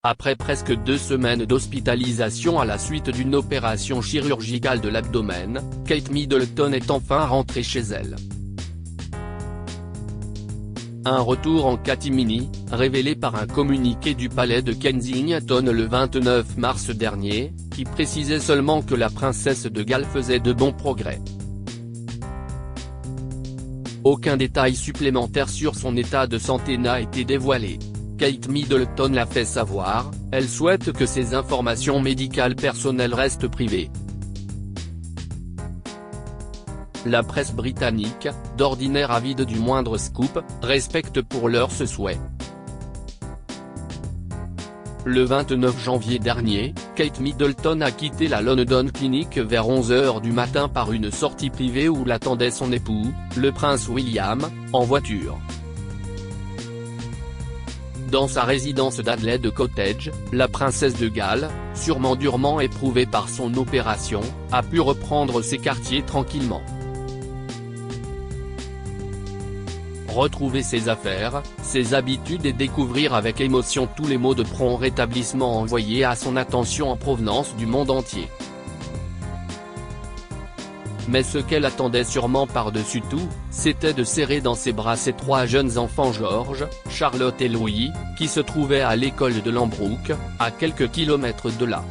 Après presque 2 semaines d'hospitalisation à la suite d'une opération chirurgicale de l'abdomen, Kate Middleton est enfin rentrée chez elle. Un retour en catimini, révélé par un communiqué du palais de Kensington le 29 mars dernier, qui précisait seulement que la princesse de Galles faisait de bons progrès. Aucun détail supplémentaire sur son état de santé n'a été dévoilé. Kate Middleton l'a fait savoir, elle souhaite que ses informations médicales personnelles restent privées. La presse britannique, d'ordinaire avide du moindre scoop, respecte pour l'heure ce souhait. Le 29 janvier dernier, Kate Middleton a quitté la London Clinic vers 11 h du matin par une sortie privée où l'attendait son époux, le prince William, en voiture. Dans sa résidence d'Adelaide Cottage, la princesse de Galles, sûrement durement éprouvée par son opération, a pu reprendre ses quartiers tranquillement. Retrouver ses affaires, ses habitudes et découvrir avec émotion tous les mots de prompt rétablissement envoyés à son attention en provenance du monde entier. Mais ce qu'elle attendait sûrement par-dessus tout, c'était de serrer dans ses bras ses 3 jeunes enfants George, Charlotte et Louis, qui se trouvaient à l'école de Lambrouck, à quelques kilomètres de là.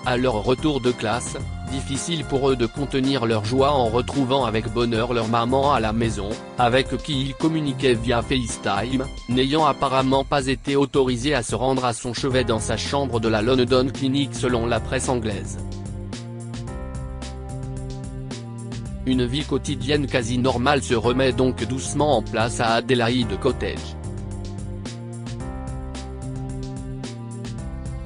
À leur retour de classe, difficile pour eux de contenir leur joie en retrouvant avec bonheur leur maman à la maison, avec qui ils communiquaient via FaceTime, n'ayant apparemment pas été autorisés à se rendre à son chevet dans sa chambre de la London Clinic selon la presse anglaise. Une vie quotidienne quasi normale se remet donc doucement en place à Adelaide Cottage.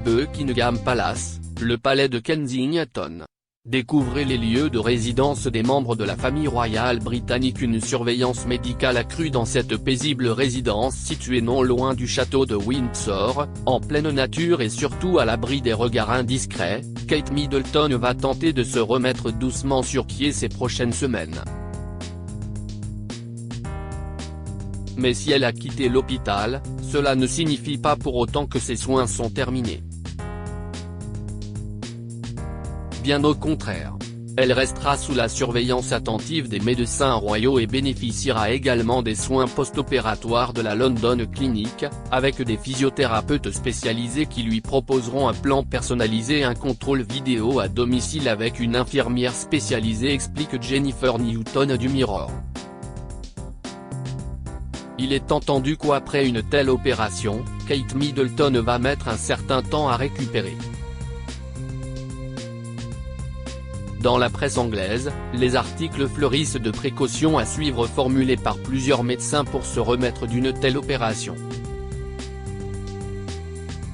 Buckingham Palace, le palais de Kensington. Découvrez les lieux de résidence des membres de la famille royale britannique. Une surveillance médicale accrue dans cette paisible résidence située non loin du château de Windsor, en pleine nature et surtout à l'abri des regards indiscrets. Kate Middleton va tenter de se remettre doucement sur pied ces prochaines semaines. Mais si elle a quitté l'hôpital, cela ne signifie pas pour autant que ses soins sont terminés. Bien au contraire. Elle restera sous la surveillance attentive des médecins royaux et bénéficiera également des soins post-opératoires de la London Clinic, avec des physiothérapeutes spécialisés qui lui proposeront un plan personnalisé et un contrôle vidéo à domicile avec une infirmière spécialisée, explique Jennifer Newton du Mirror. Il est entendu qu'après une telle opération, Kate Middleton va mettre un certain temps à récupérer. Dans la presse anglaise, les articles fleurissent de précautions à suivre formulées par plusieurs médecins pour se remettre d'une telle opération.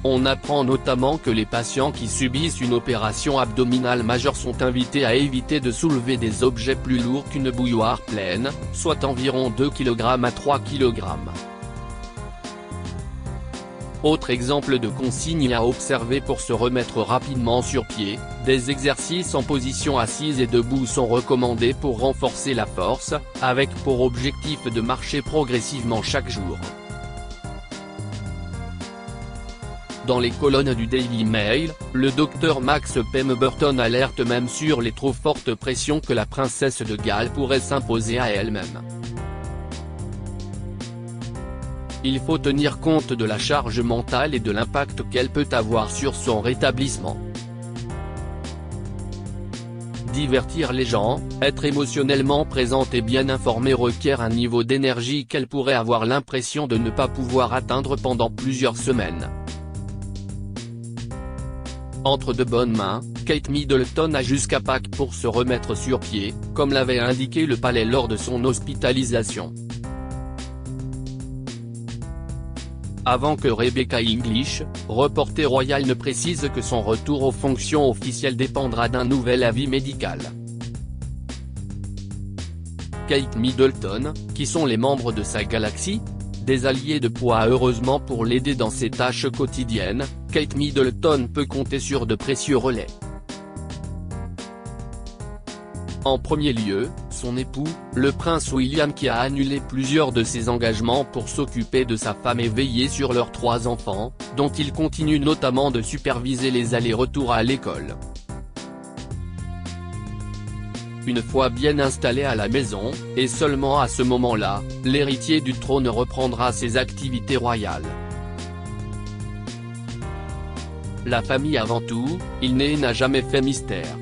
On apprend notamment que les patients qui subissent une opération abdominale majeure sont invités à éviter de soulever des objets plus lourds qu'une bouilloire pleine, soit environ 2 kg à 3 kg. Autre exemple de consigne à observer pour se remettre rapidement sur pied, des exercices en position assise et debout sont recommandés pour renforcer la force, avec pour objectif de marcher progressivement chaque jour. Dans les colonnes du Daily Mail, le docteur Max Pemberton alerte même sur les trop fortes pressions que la princesse de Galles pourrait s'imposer à elle-même. Il faut tenir compte de la charge mentale et de l'impact qu'elle peut avoir sur son rétablissement. Divertir les gens, être émotionnellement présente et bien informée requiert un niveau d'énergie qu'elle pourrait avoir l'impression de ne pas pouvoir atteindre pendant plusieurs semaines. Entre de bonnes mains, Kate Middleton a jusqu'à Pâques pour se remettre sur pied, comme l'avait indiqué le palais lors de son hospitalisation. Avant que Rebecca English, reporter royal, ne précise que son retour aux fonctions officielles dépendra d'un nouvel avis médical. Kate Middleton, qui sont les membres de sa galaxie ? Des alliés de poids. Heureusement pour l'aider dans ses tâches quotidiennes, Kate Middleton peut compter sur de précieux relais. En premier lieu, son époux, le prince William, qui a annulé plusieurs de ses engagements pour s'occuper de sa femme et veiller sur leurs 3 enfants, dont il continue notamment de superviser les allers-retours à l'école. Une fois bien installé à la maison, et seulement à ce moment-là, l'héritier du trône reprendra ses activités royales. La famille avant tout, il n'a jamais fait mystère.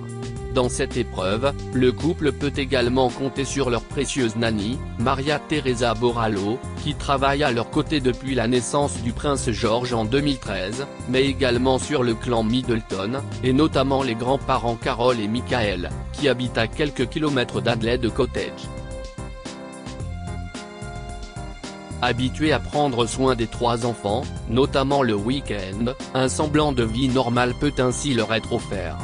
Dans cette épreuve, le couple peut également compter sur leur précieuse nanny, Maria Teresa Borrallo, qui travaille à leur côté depuis la naissance du prince George en 2013, mais également sur le clan Middleton, et notamment les grands-parents Carol et Michael, qui habitent à quelques kilomètres d'Adelaide Cottage. Habitués à prendre soin des 3 enfants, notamment le week-end, un semblant de vie normale peut ainsi leur être offert.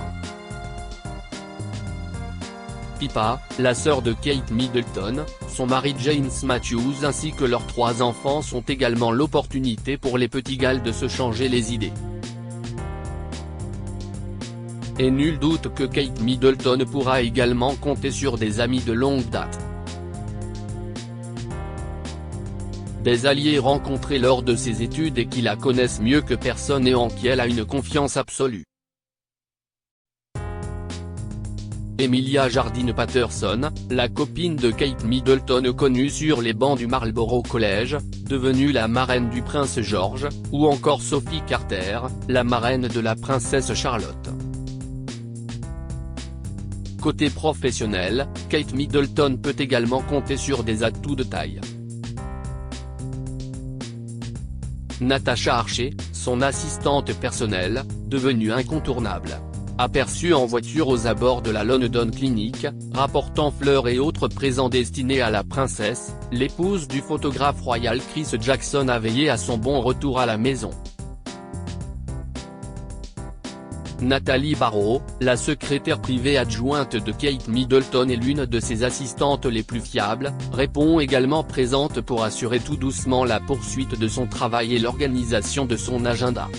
Pippa, la sœur de Kate Middleton, son mari James Matthews ainsi que leurs 3 enfants sont également l'opportunité pour les petits gals de se changer les idées. Et nul doute que Kate Middleton pourra également compter sur des amis de longue date. Des alliés rencontrés lors de ses études et qui la connaissent mieux que personne et en qui elle a une confiance absolue. Emilia Jardine Patterson, la copine de Kate Middleton connue sur les bancs du Marlborough College, devenue la marraine du prince George, ou encore Sophie Carter, la marraine de la princesse Charlotte. Côté professionnel, Kate Middleton peut également compter sur des atouts de taille. Natasha Archer, son assistante personnelle, devenue incontournable. Aperçue en voiture aux abords de la London Clinic, rapportant fleurs et autres présents destinés à la princesse, l'épouse du photographe royal Chris Jackson a veillé à son bon retour à la maison. Nathalie Barrow, la secrétaire privée adjointe de Kate Middleton et l'une de ses assistantes les plus fiables, répond également présente pour assurer tout doucement la poursuite de son travail et l'organisation de son agenda.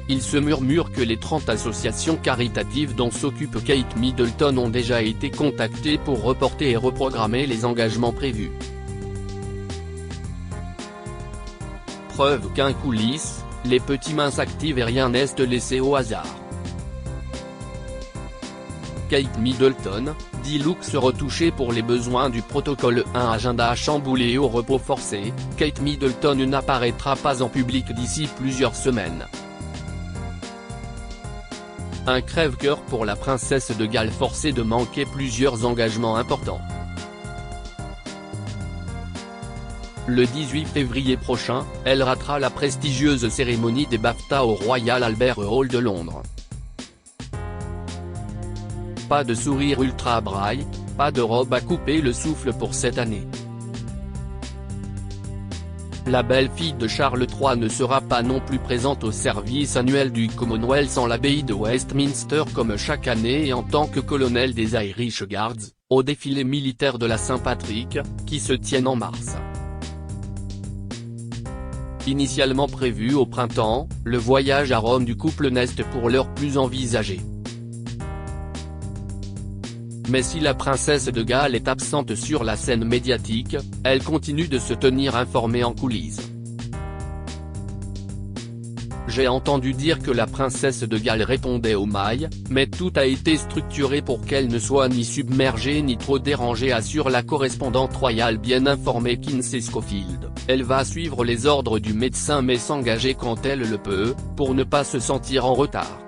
Il se murmure que les 30 associations caritatives dont s'occupe Kate Middleton ont déjà été contactées pour reporter et reprogrammer les engagements prévus. Preuve qu'en coulisses, les petits mains s'activent et rien n'est laissé au hasard. Kate Middleton, dit looks retouchés pour les besoins du protocole 1 agenda chamboulé et au repos forcé, Kate Middleton n'apparaîtra pas en public d'ici plusieurs semaines. Un crève-cœur pour la princesse de Galles forcée de manquer plusieurs engagements importants. Le 18 février prochain, elle ratera la prestigieuse cérémonie des BAFTA au Royal Albert Hall de Londres. Pas de sourire ultra bright, pas de robe à couper le souffle pour cette année. La belle-fille de Charles III ne sera pas non plus présente au service annuel du Commonwealth en l'abbaye de Westminster comme chaque année et en tant que colonel des Irish Guards, au défilé militaire de la Saint-Patrick, qui se tiennent en mars. Initialement prévu au printemps, le voyage à Rome du couple n'est pour l'heure plus envisagé. Mais si la princesse de Galles est absente sur la scène médiatique, elle continue de se tenir informée en coulisses. J'ai entendu dire que la princesse de Galles répondait aux mails, mais tout a été structuré pour qu'elle ne soit ni submergée ni trop dérangée, assure la correspondante royale bien informée Kinsey Schofield. Elle va suivre les ordres du médecin mais s'engager quand elle le peut, pour ne pas se sentir en retard.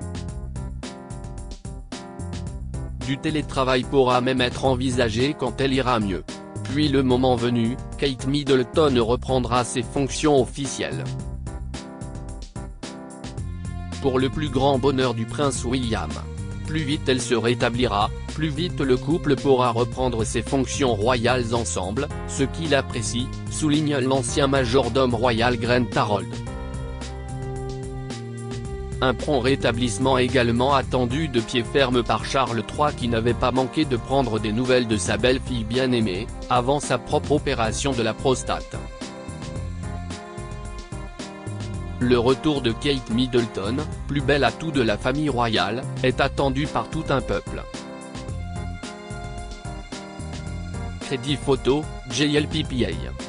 Du télétravail pourra même être envisagé quand elle ira mieux. Puis le moment venu, Kate Middleton reprendra ses fonctions officielles. Pour le plus grand bonheur du prince William. Plus vite elle se rétablira, plus vite le couple pourra reprendre ses fonctions royales ensemble, ce qu'il apprécie, souligne l'ancien majordome royal Grant Harold. Un prompt rétablissement également attendu de pied ferme par Charles III qui n'avait pas manqué de prendre des nouvelles de sa belle-fille bien-aimée, avant sa propre opération de la prostate. Le retour de Kate Middleton, plus belle atout de la famille royale, est attendu par tout un peuple. Crédit photo, JLPPA.